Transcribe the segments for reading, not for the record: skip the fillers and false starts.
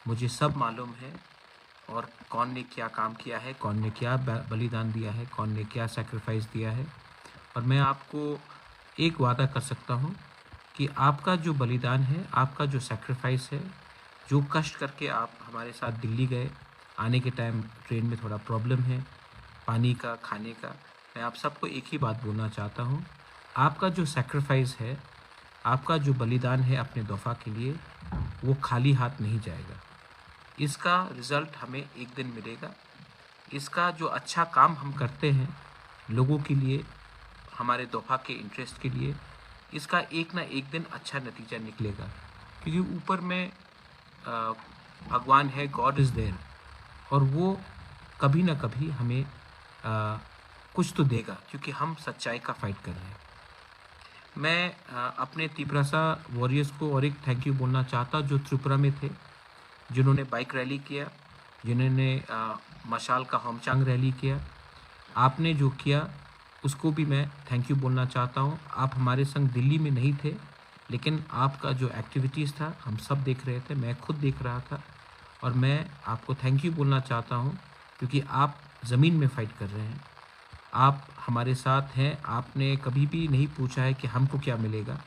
मुझे सब मालूम है और कौन ने क्या काम किया है, कौन ने क्या बलिदान दिया है, कौन ने क्या सैक्रिफाइस दिया है। और मैं आपको एक वादा कर सकता हूँ कि आपका जो बलिदान है, आपका जो सैक्रिफाइस है, जो कष्ट करके आप हमारे साथ दिल्ली गए, आने के टाइम ट्रेन में थोड़ा प्रॉब्लम है, पानी का, खाने का, मैं आप सबको एक ही बात बोलना चाहता हूँ, आपका जो सैक्रिफाइस है, आपका जो बलिदान है अपने दफ़ा के लिए, वो खाली हाथ नहीं जाएगा। इसका रिज़ल्ट हमें एक दिन मिलेगा। इसका जो अच्छा काम हम करते हैं लोगों के लिए, हमारे दफ़ा के इंटरेस्ट के लिए, इसका एक ना एक दिन अच्छा नतीजा निकलेगा। क्योंकि ऊपर में भगवान है, गॉड इज़ देयर, और वो कभी ना कभी हमें कुछ तो देगा, क्योंकि हम सच्चाई का फाइट कर रहे हैं। मैं अपने तिपरासा वॉरियर्स को और एक थैंक यू बोलना चाहता जो त्रिपुरा में थे, जिन्होंने बाइक रैली किया, जिन्होंने मशाल का होमचांग रैली किया। आपने जो किया उसको भी मैं थैंक यू बोलना चाहता हूँ। आप हमारे संग दिल्ली में नहीं थे, लेकिन आपका जो एक्टिविटीज़ था हम सब देख रहे थे, मैं खुद देख रहा था, और मैं आपको थैंक यू बोलना चाहता हूँ क्योंकि आप ज़मीन में फ़ाइट कर रहे हैं। आप हमारे साथ हैं, आपने कभी भी नहीं पूछा है कि हमको क्या मिलेगा।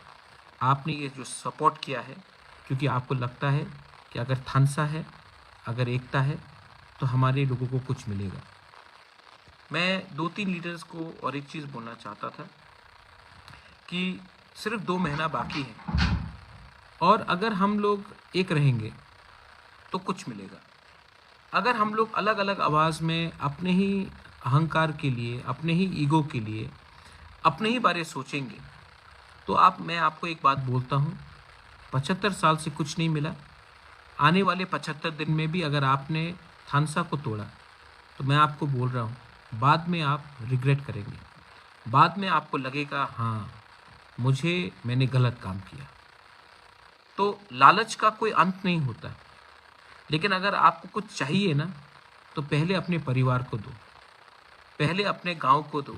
आपने ये जो सपोर्ट किया है क्योंकि आपको लगता है कि अगर थानसा है, अगर एकता है, तो हमारे लोगों को कुछ मिलेगा। मैं 2-3 लीडर्स को और एक चीज़ बोलना चाहता था कि सिर्फ 2 महीना बाकी है, और अगर हम लोग एक रहेंगे तो कुछ मिलेगा। अगर हम लोग अलग अलग आवाज़ में अपने ही अहंकार के लिए, अपने ही ईगो के लिए, अपने ही बारे सोचेंगे, तो मैं आपको एक बात बोलता हूँ, 75 साल से कुछ नहीं मिला। आने वाले 75 दिन में भी अगर आपने थानसा को तोड़ा, तो मैं आपको बोल रहा हूँ, बाद में आप रिग्रेट करेंगे। बाद में आपको लगेगा हाँ, मैंने गलत काम किया। तो लालच का कोई अंत नहीं होता, लेकिन अगर आपको कुछ चाहिए ना, तो पहले अपने परिवार को दो, पहले अपने गांव को दो,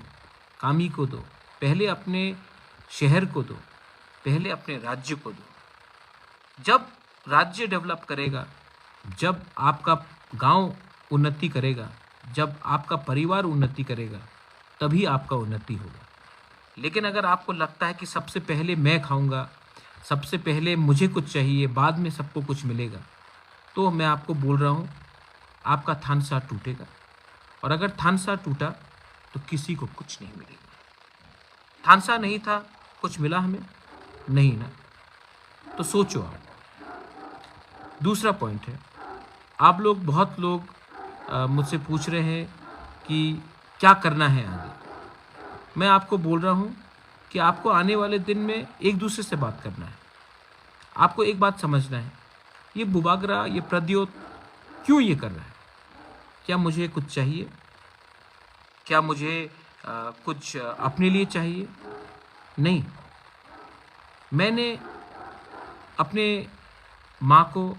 कामी को दो, पहले अपने शहर को दो, पहले अपने राज्य को दो। जब राज्य डेवलप करेगा, जब आपका गांव उन्नति करेगा, जब आपका परिवार उन्नति करेगा, तभी आपका उन्नति होगा। लेकिन अगर आपको लगता है कि सबसे पहले मैं खाऊंगा, सबसे पहले मुझे कुछ चाहिए, बाद में सबको कुछ मिलेगा, तो मैं आपको बोल रहा हूँ, आपका थानसा टूटेगा। और अगर थानसा टूटा तो किसी को कुछ नहीं मिलेगा। थानसा नहीं था, कुछ मिला हमें नहीं ना। तो सोचो आप। दूसरा पॉइंट है, आप लोग, बहुत लोग मुझसे पूछ रहे हैं कि क्या करना है आगे। मैं आपको बोल रहा हूँ कि आपको आने वाले दिन में एक दूसरे से बात करना है। आपको एक बात समझना है, ये बुबागरा, ये प्रद्योत क्यों ये कर रहा है? क्या मुझे कुछ चाहिए? क्या मुझे कुछ अपने लिए चाहिए? नहीं। मैंने अपने माँ को,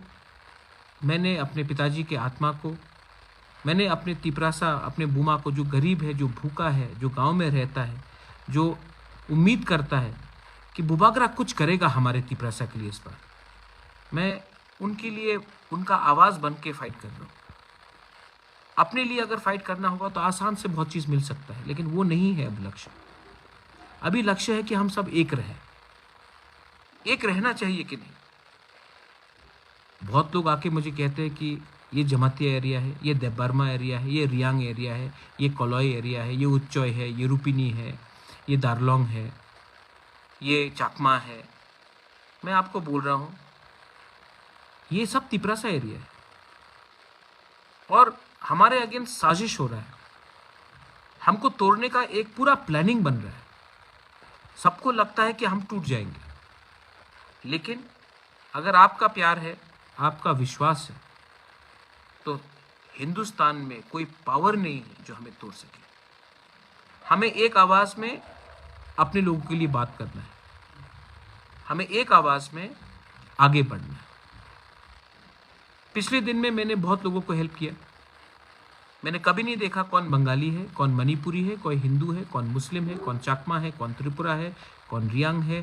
मैंने अपने पिताजी के आत्मा को, मैंने अपने तिपरासा, अपने बूमा को, जो गरीब है, जो भूखा है, जो गांव में रहता है, जो उम्मीद करता है कि बुबागरा कुछ करेगा हमारे तिपरासा के लिए, इस बार मैं उनके लिए, उनका आवाज़ बन के फाइट कर रहा हूँ। अपने लिए अगर फाइट करना होगा तो आसान से बहुत चीज़ मिल सकता है, लेकिन वो नहीं है अब लक्ष्य। अभी लक्ष्य है कि हम सब एक रहें। एक रहना चाहिए कि नहीं? बहुत लोग आके मुझे कहते हैं कि ये जमातिया एरिया है, ये देबर्मा एरिया है, ये रियांग एरिया है, ये कोलोई एरिया है, ये उच्चोय है, ये रुपिनी है, ये दारलोंग है, ये चाकमा है। मैं आपको बोल रहा हूँ, ये सब तिपरासा एरिया है, और हमारे अगेंस्ट साजिश हो रहा है। हमको तोड़ने का एक पूरा प्लानिंग बन रहा है। सबको लगता है कि हम टूट जाएंगे, लेकिन अगर आपका प्यार है, आपका विश्वास है, तो हिंदुस्तान में कोई पावर नहीं है जो हमें तोड़ सके। हमें एक आवाज़ में अपने लोगों के लिए बात करना है, हमें एक आवाज़ में आगे बढ़ना है। पिछले दिन में मैंने बहुत लोगों को हेल्प किया। मैंने कभी नहीं देखा कौन बंगाली है, कौन मणिपुरी है, कोई हिंदू है, कौन मुस्लिम है, कौन चाकमा है, कौन त्रिपुरा है, कौन रियांग है,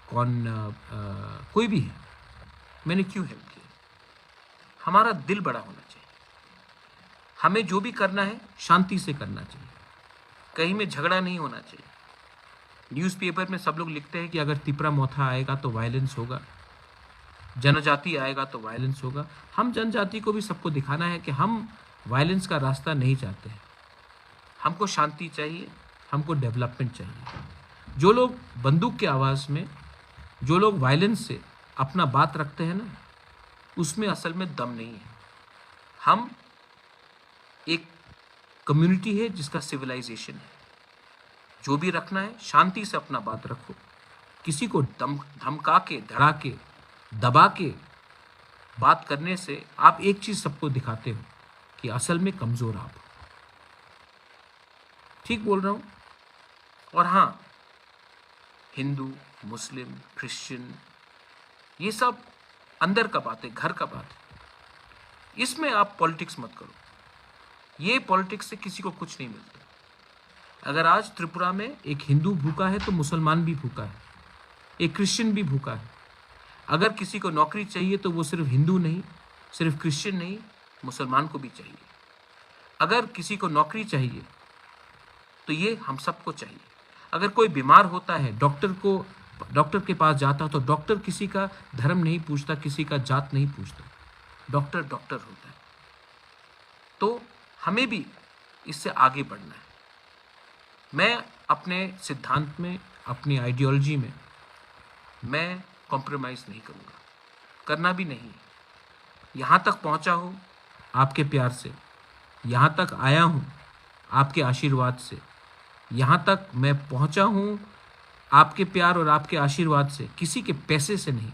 कौन कोई भी है। मैंने क्यों हेल्प किया? हमारा दिल बड़ा होना चाहिए। हमें जो भी करना है शांति से करना चाहिए, कहीं में झगड़ा नहीं होना चाहिए। न्यूज़पेपर में सब लोग लिखते हैं कि अगर तिपरा मोथा आएगा तो वायलेंस होगा, जनजाति आएगा तो वायलेंस होगा। हम जनजाति को भी सबको दिखाना है कि हम वायलेंस का रास्ता नहीं चाहते हैं। हमको शांति चाहिए, हमको डेवलपमेंट चाहिए। जो लोग बंदूक की आवाज़ में, जो लोग वायलेंस से अपना बात रखते हैं ना, उसमें असल में दम नहीं है। हम एक कम्युनिटी है जिसका सिविलाइजेशन है। जो भी रखना है शांति से अपना बात रखो। किसी को धमका के, धड़ा के, दबा के बात करने से आप एक चीज सबको दिखाते हो कि असल में कमजोर आप हो। ठीक बोल रहा हूं? और हाँ, हिंदू, मुस्लिम, क्रिश्चियन, ये सब अंदर का बात है, घर का बात है। इसमें आप पॉलिटिक्स मत करो। ये पॉलिटिक्स से किसी को कुछ नहीं मिलता। अगर आज त्रिपुरा में एक हिंदू भूखा है तो मुसलमान भी भूखा है, एक क्रिश्चियन भी भूखा है। अगर किसी को नौकरी चाहिए तो वो सिर्फ हिंदू नहीं, सिर्फ क्रिश्चियन नहीं, मुसलमान को भी चाहिए। अगर किसी को नौकरी चाहिए तो ये हम सबको चाहिए। अगर कोई बीमार होता है, डॉक्टर के पास जाता तो डॉक्टर किसी का धर्म नहीं पूछता, किसी का जात नहीं पूछता। डॉक्टर डॉक्टर होता है। तो हमें भी इससे आगे बढ़ना है। मैं अपने सिद्धांत में, अपनी आइडियोलॉजी में मैं कॉम्प्रोमाइज़ नहीं करूँगा, करना भी नहीं। यहाँ तक पहुँचा हूँ आपके प्यार से, यहाँ तक आया हूँ आपके आशीर्वाद से, यहाँ तक मैं पहुँचा हूँ आपके प्यार और आपके आशीर्वाद से, किसी के पैसे से नहीं।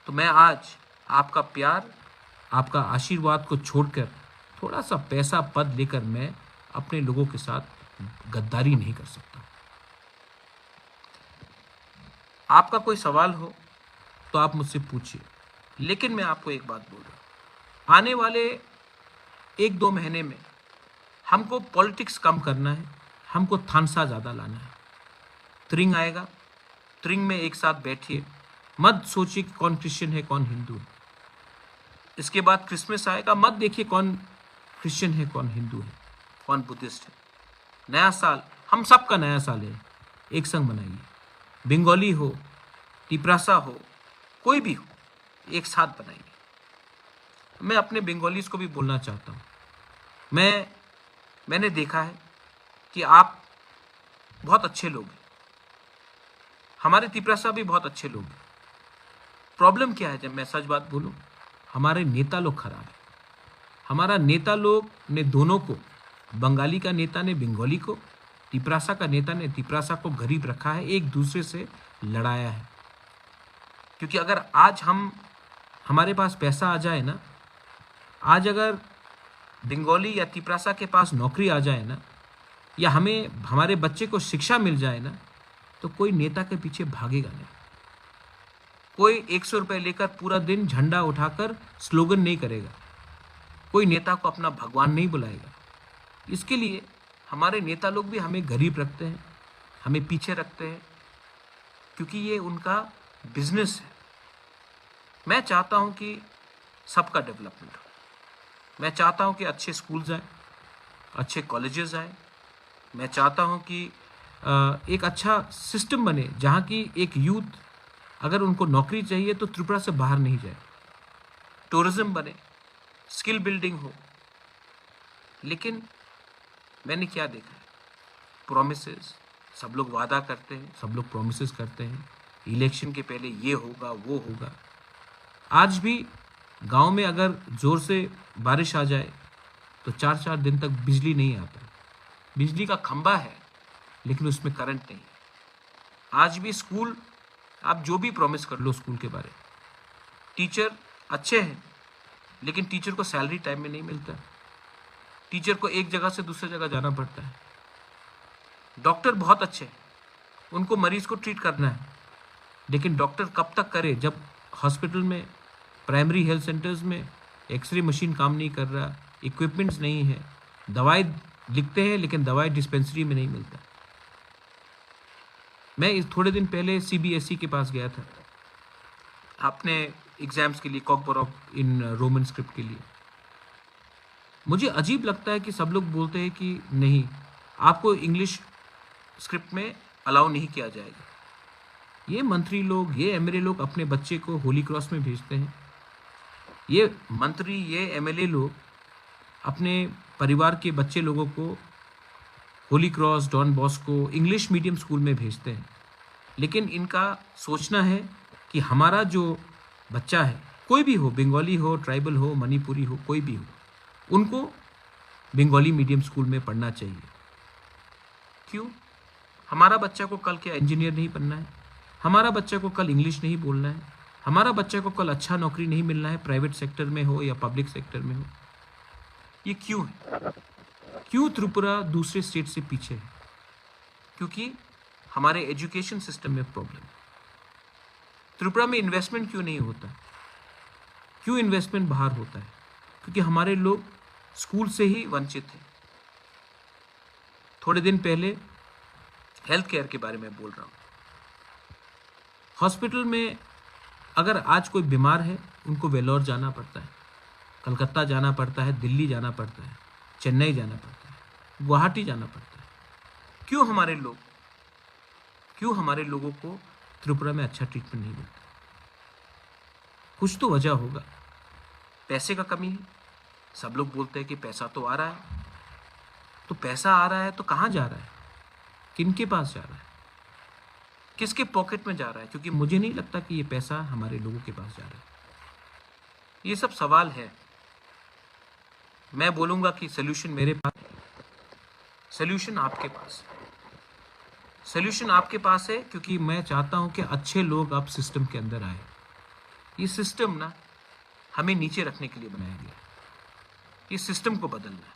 तो मैं आज आपका प्यार, आपका आशीर्वाद को छोड़कर थोड़ा सा पैसा, पद लेकर मैं अपने लोगों के साथ गद्दारी नहीं कर सकता। आपका कोई सवाल हो तो आप मुझसे पूछिए, लेकिन मैं आपको एक बात बोल रहा हूँ, आने वाले 1-2 महीने में हमको पॉलिटिक्स कम करना है, हमको थानसा ज़्यादा लाना है। त्रिंग आएगा, त्रिंग में एक साथ बैठिए, मत सोचिए कि कौन क्रिश्चियन है कौन हिंदू है। इसके बाद क्रिसमस आएगा, मत देखिए कौन क्रिश्चियन है कौन हिंदू है, कौन बुद्धिस्ट है। नया साल हम सबका नया साल है, एक संग मनाइए। बंगाली हो, तिपरासा हो, कोई भी हो, एक साथ बनाइए। मैं अपने बंगालीज को भी बोलना चाहता हूँ, मैंने देखा है कि आप बहुत अच्छे लोग हैं, हमारे तिपरासा भी बहुत अच्छे लोग हैं। प्रॉब्लम क्या है, जब मैं सच बात बोलूँ, हमारे नेता लोग खराब हैं। हमारा नेता लोग ने दोनों को, बंगाली का नेता ने बंगाली को, तिपरासा का नेता ने तिपरासा को गरीब रखा है, एक दूसरे से लड़ाया है। क्योंकि अगर आज हमारे पास पैसा आ जाए ना, आज अगर बंगाली या तिपरासा के पास नौकरी आ जाए ना, या हमें हमारे बच्चे को शिक्षा मिल जाए ना, तो कोई नेता के पीछे भागेगा नहीं। कोई 100 रुपये लेकर पूरा दिन झंडा उठाकर स्लोगन नहीं करेगा। कोई नेता को अपना भगवान नहीं बुलाएगा। इसके लिए हमारे नेता लोग भी हमें गरीब रखते हैं, हमें पीछे रखते हैं, क्योंकि ये उनका बिजनेस है। मैं चाहता हूँ कि सबका डेवलपमेंट हो। मैं चाहता हूँ कि अच्छे स्कूल्स आए, अच्छे कॉलेजेस आए। मैं चाहता हूँ कि एक अच्छा सिस्टम बने जहाँ की एक यूथ, अगर उनको नौकरी चाहिए तो त्रिपुरा से बाहर नहीं जाए। टूरिज्म बने, स्किल बिल्डिंग हो। लेकिन मैंने क्या देखा है, प्रोमिसेस, सब लोग वादा करते हैं, सब लोग प्रोमिसेस करते हैं, इलेक्शन के पहले ये होगा वो होगा। आज भी गांव में अगर ज़ोर से बारिश आ जाए तो 4-4 दिन तक बिजली नहीं आता। बिजली का खंभा है लेकिन उसमें करंट नहीं है। आज भी स्कूल, आप जो भी प्रॉमिस कर लो स्कूल के बारे में, टीचर अच्छे हैं लेकिन टीचर को सैलरी टाइम में नहीं मिलता। टीचर को एक जगह से दूसरी जगह जाना पड़ता है। डॉक्टर बहुत अच्छे हैं, उनको मरीज को ट्रीट करना है, लेकिन डॉक्टर कब तक करे जब हॉस्पिटल में, प्राइमरी हेल्थ सेंटर्स में एक्सरे मशीन काम नहीं कर रहा, इक्विपमेंट्स नहीं है, दवाई लिखते हैं लेकिन दवाई डिस्पेंसरी में नहीं मिलता। मैं थोड़े दिन पहले CBSE के पास गया था। आपने एग्जाम्स के लिए, कॉकबोरॉक इन रोमन स्क्रिप्ट के लिए। मुझे अजीब लगता है कि सब लोग बोलते हैं कि नहीं, आपको इंग्लिश स्क्रिप्ट में अलाउ नहीं किया जाएगा। ये मंत्री लोग, ये एमएलए लोग अपने बच्चे को होली क्रॉस में भेजते हैं। ये मंत्री, ये एमएलए लोग अपने परिवार के बच्चे लोगों को Holy Cross, Don Bosco, English medium school में भेजते हैं। लेकिन इनका सोचना है कि हमारा जो बच्चा है, कोई भी हो, बंगाली हो, ट्राइबल हो, मणिपुरी हो, कोई भी हो, उनको बंगाली मीडियम स्कूल में पढ़ना चाहिए। क्यों? हमारा बच्चा को कल क्या इंजीनियर नहीं बनना है? हमारा बच्चा को कल इंग्लिश नहीं बोलना है? हमारा बच्चा को कल अच्छा नौकरी नहीं मिलना है, प्राइवेट सेक्टर में हो या पब्लिक सेक्टर में हो? ये क्यों है? क्यों त्रिपुरा दूसरे स्टेट से पीछे है? क्योंकि हमारे एजुकेशन सिस्टम में प्रॉब्लम है। त्रिपुरा में इन्वेस्टमेंट क्यों नहीं होता? क्यों इन्वेस्टमेंट बाहर होता है? क्योंकि हमारे लोग स्कूल से ही वंचित हैं। थोड़े दिन पहले हेल्थ केयर के बारे में बोल रहा हूँ। हॉस्पिटल में अगर आज कोई बीमार है, उनको वेलोर जाना पड़ता है, कलकत्ता जाना पड़ता है, दिल्ली जाना पड़ता है, चेन्नई जाना पड़ता है, गुवाहाटी जाना पड़ता है। क्यों हमारे लोगों को त्रिपुरा में अच्छा ट्रीटमेंट नहीं मिलता? कुछ तो वजह होगा। पैसे का कमी है। सब लोग बोलते हैं कि पैसा तो आ रहा है। तो पैसा आ रहा है तो कहाँ जा रहा है? किनके पास जा रहा है? किसके पॉकेट में जा रहा है? क्योंकि मुझे नहीं लगता कि ये पैसा हमारे लोगों के पास जा रहा है। ये सब सवाल है। मैं बोलूँगा कि सोल्यूशन मेरे पास, सोल्यूशन आपके पास है। सोल्यूशन आपके पास है क्योंकि मैं चाहता हूँ कि अच्छे लोग अब सिस्टम के अंदर आए। ये सिस्टम ना हमें नीचे रखने के लिए बनाया गया है। ये सिस्टम को बदलना है।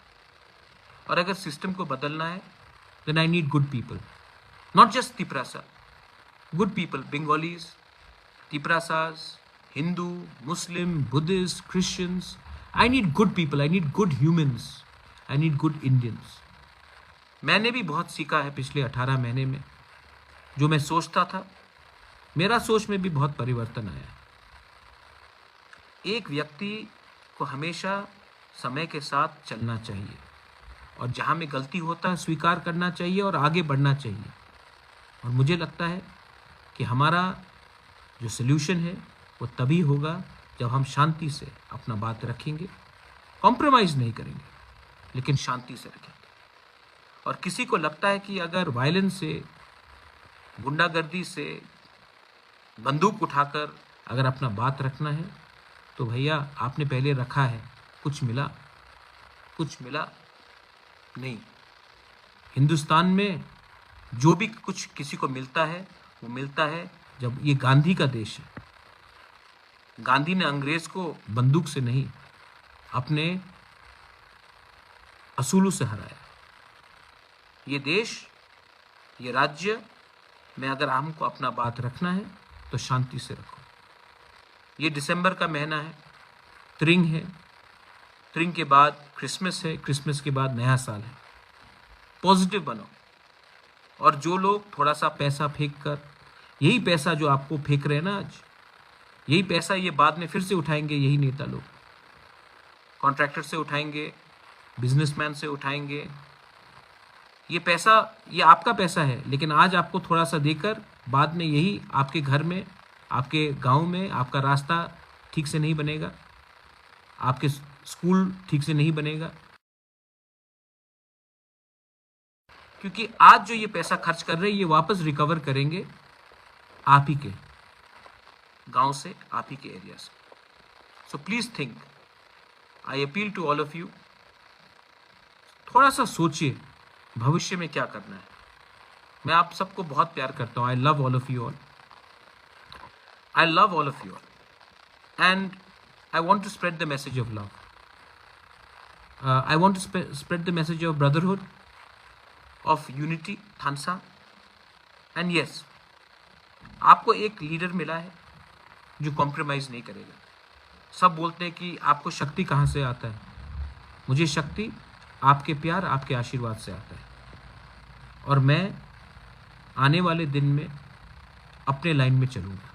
और अगर सिस्टम को बदलना है, then I need good people. Not just Tiprasa. Good people, Bengalis, Tiprasas, Hindu, Muslim, Buddhist, Christians. I need good people. I need good humans. I need good Indians. मैंने भी बहुत सीखा है पिछले 18 महीने में। जो मैं सोचता था, मेरा सोच में भी बहुत परिवर्तन आया। एक व्यक्ति को हमेशा समय के साथ चलना चाहिए और जहाँ में गलती होता है स्वीकार करना चाहिए और आगे बढ़ना चाहिए। और मुझे लगता है कि हमारा जो सल्यूशन है वो तभी होगा जब हम शांति से अपना बात रखेंगे, कॉम्प्रोमाइज़ नहीं करेंगे, लेकिन शांति से रखेंगे। और किसी को लगता है कि अगर वायलेंस से, गुंडागर्दी से, बंदूक उठाकर अगर अपना बात रखना है, तो भैया आपने पहले रखा है, कुछ मिला नहीं। हिंदुस्तान में जो भी कुछ किसी को मिलता है, वो मिलता है जब ये गांधी का देश है। गांधी ने अंग्रेज को बंदूक से नहीं, अपने असूलों से हराया। ये देश, ये राज्य में अगर हमको अपना बात रखना है तो शांति से रखो। ये दिसंबर का महीना है, त्रिंग है, त्रिंग के बाद क्रिसमस है, क्रिसमस के बाद नया साल है। पॉजिटिव बनो। और जो लोग थोड़ा सा पैसा फेंक कर, यही पैसा जो आपको फेंक रहे हैं ना आज, यही पैसा ये बाद में फिर से उठाएंगे। यही नेता लोग कॉन्ट्रैक्टर से उठाएंगे, बिजनेसमैन से उठाएंगे। ये पैसा, ये आपका पैसा है, लेकिन आज आपको थोड़ा सा देकर बाद में यही आपके घर में, आपके गांव में आपका रास्ता ठीक से नहीं बनेगा, आपके स्कूल ठीक से नहीं बनेगा। क्योंकि आज जो ये पैसा खर्च कर रहे हैं, ये वापस रिकवर करेंगे आप ही के गांव से, आप ही के एरिया से। So please think, I appeal to all of you, थोड़ा सा सोचिए भविष्य में क्या करना है। मैं आप सबको बहुत प्यार करता हूँ। I love all of you all, I love all of you all, and I want to spread the message of love. I want to spread the message of brotherhood, of unity, Thansa. And yes, आपको एक leader मिला है जो compromise नहीं करेगा। सब बोलते हैं कि आपको शक्ति कहाँ से आता है। मुझे शक्ति आपके प्यार, आपके आशीर्वाद से आता है। और मैं आने वाले दिन में अपने लाइन में चलूँगा।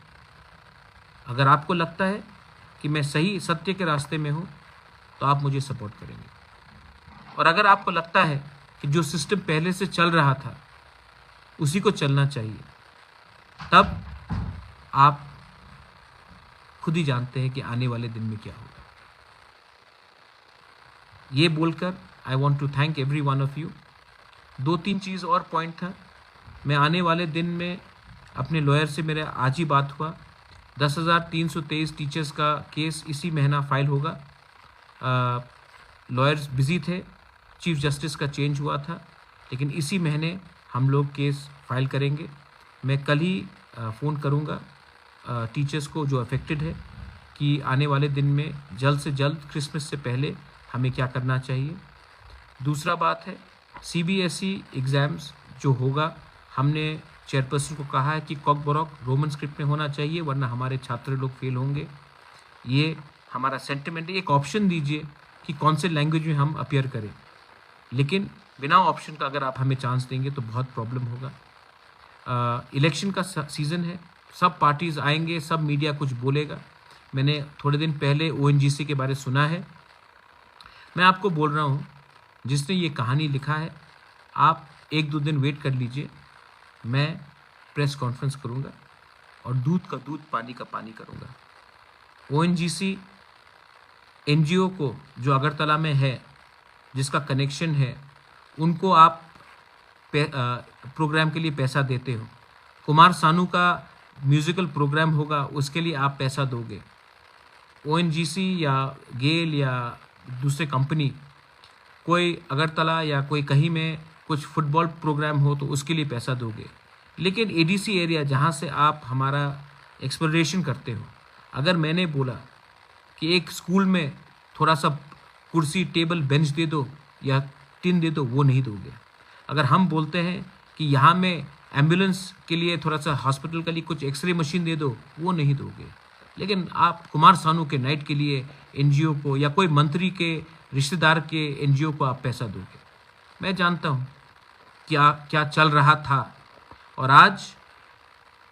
अगर आपको लगता है कि मैं सही सत्य के रास्ते में हूँ तो आप मुझे सपोर्ट करेंगे। और अगर आपको लगता है कि जो सिस्टम पहले से चल रहा था उसी को चलना चाहिए, तब आप खुद ही जानते हैं कि आने वाले दिन में क्या होगा। ये बोलकर I want to thank every one of you. 2-3 चीज़ और पॉइंट था। मैं आने वाले दिन में अपने लॉयर से मेरा आज ही बात हुआ, 10,323 टीचर्स का केस इसी महीना फाइल होगा। लॉयर्स बिजी थे, चीफ जस्टिस का चेंज हुआ था, लेकिन इसी महीने हम लोग केस फाइल करेंगे। मैं कल ही फ़ोन करूँगा टीचर्स को जो अफेक्टेड है कि आने वाले दिन में जल्द से जल्द क्रिसमस से पहले हमें क्या करना चाहिए। दूसरा बात है CBSE एग्ज़ाम्स जो होगा, हमने चेयरपर्सन को कहा है कि कॉक बॉरोक रोमन स्क्रिप्ट में होना चाहिए, वरना हमारे छात्र लोग फेल होंगे। ये हमारा सेंटिमेंट है। एक ऑप्शन दीजिए कि कौन से लैंग्वेज में हम अपीयर करें, लेकिन बिना ऑप्शन का अगर आप हमें चांस देंगे तो बहुत प्रॉब्लम होगा। इलेक्शन का सीज़न है, सब पार्टीज़ आएंगे, सब मीडिया कुछ बोलेगा। मैंने थोड़े दिन पहले ONGC के बारे सुना है। मैं आपको बोल रहा हूँ, जिसने ये कहानी लिखा है, आप 1-2 दिन वेट कर लीजिए। मैं प्रेस कॉन्फ्रेंस करूँगा और दूध का दूध, पानी का पानी करूँगा। ONGC NGO को जो अगरतला में है, जिसका कनेक्शन है, उनको आप प्रोग्राम के लिए पैसा देते हो। कुमार सानू का म्यूज़िकल प्रोग्राम होगा, उसके लिए आप पैसा दोगे। ONGC या गेल या दूसरे कंपनी कोई अगरतला या कोई कहीं में कुछ फुटबॉल प्रोग्राम हो तो उसके लिए पैसा दोगे। लेकिन ADC एरिया जहाँ से आप हमारा एक्सप्लोरेशन करते हो, अगर मैंने बोला कि एक स्कूल में थोड़ा सा कुर्सी, टेबल, बेंच दे दो या टिन दे दो, वो नहीं दोगे। अगर हम बोलते हैं कि यहाँ में एम्बुलेंस के लिए थोड़ा सा, हॉस्पिटल के लिए कुछ एक्सरे मशीन दे दो, वो नहीं दोगे। लेकिन आप कुमार सानू के नाइट के लिए NGO को या कोई मंत्री के रिश्तेदार के NGO को आप पैसा दोगे। मैं जानता हूँ क्या क्या चल रहा था, और आज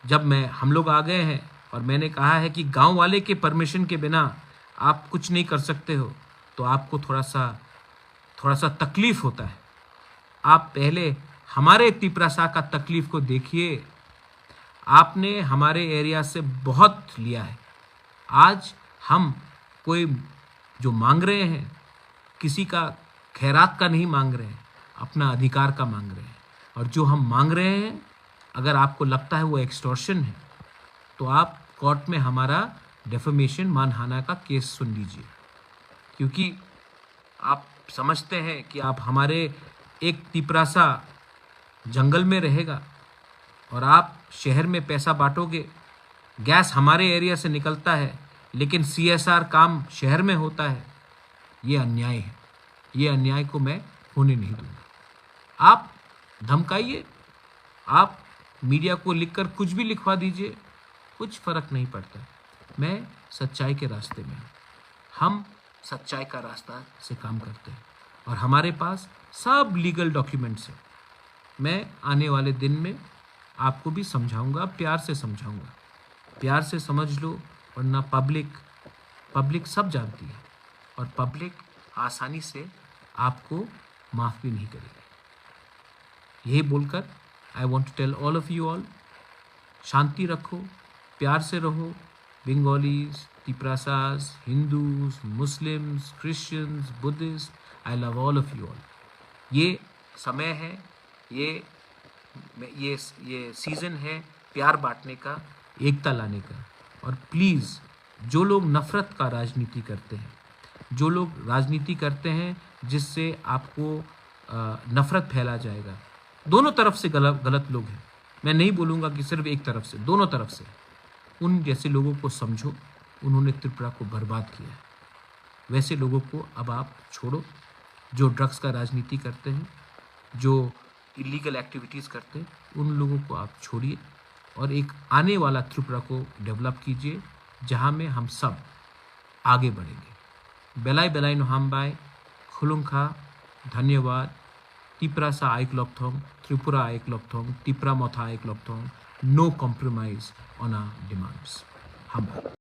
जब हम लोग आ गए हैं और मैंने कहा है कि गांव वाले के परमिशन के बिना आप कुछ नहीं कर सकते हो, तो आपको थोड़ा सा तकलीफ़ होता है। आप पहले हमारे तिपरासा का तकलीफ़ को देखिए। आपने हमारे एरिया से बहुत लिया है। आज हम कोई जो मांग रहे हैं, किसी का खैरात का नहीं मांग रहे हैं, अपना अधिकार का मांग रहे हैं। और जो हम मांग रहे हैं, अगर आपको लगता है वो एक्सटॉर्शन है, तो आप कोर्ट में हमारा डेफेमेशन, मानहानि का केस सुन लीजिए। क्योंकि आप समझते हैं कि आप हमारे एक तिपरासा जंगल में रहेगा और आप शहर में पैसा बांटोगे। गैस हमारे एरिया से निकलता है, लेकिन CSR काम शहर में होता है। ये अन्याय है। ये अन्याय को मैं होने नहीं दूंगा। आप धमकाइए, आप मीडिया को लिखकर कुछ भी लिखवा दीजिए, कुछ फ़र्क नहीं पड़ता। मैं सच्चाई के रास्ते में हूँ। हम सच्चाई का रास्ता से काम करते हैं और हमारे पास सब लीगल डॉक्यूमेंट्स हैं। मैं आने वाले दिन में आपको भी समझाऊंगा, प्यार से समझाऊंगा। प्यार से समझ लो, वरना पब्लिक सब जानती है और पब्लिक आसानी से आपको माफ़ भी नहीं करेगी। यही बोलकर I want to tell all of you all, शांति रखो, प्यार से रहो। Bengalis, Tiprasas, Hindus, Muslims, Christians, Buddhist, I love all of you all. ये समय है, ये सीज़न है प्यार बांटने का, एकता लाने का। और प्लीज़, जो लोग नफ़रत का राजनीति करते हैं, जो लोग राजनीति करते हैं जिससे आपको नफ़रत फैला जाएगा, दोनों तरफ से गलत लोग हैं। मैं नहीं बोलूँगा कि सिर्फ एक तरफ से, दोनों तरफ से। उन जैसे लोगों को समझो, उन्होंने त्रिपुरा को बर्बाद किया है। वैसे लोगों को अब आप छोड़ो, जो ड्रग्स का राजनीति करते हैं, जो इलीगल एक्टिविटीज़ करते हैं, उन लोगों को आप छोड़िए और एक आने वाला त्रिपुरा को डेवलप कीजिए, जहाँ में हम सब आगे बढ़ेंगे। बेलाई बेलाई नोहाम्बाई, खुलुंखा, धन्यवाद। तिपरासा आइक्लॉक्थोंग, त्रिपुरा आइक्लॉक्थोंग, तिपरा मोथा आइक्लॉक्थोंग, no compromise on our demands. Humble.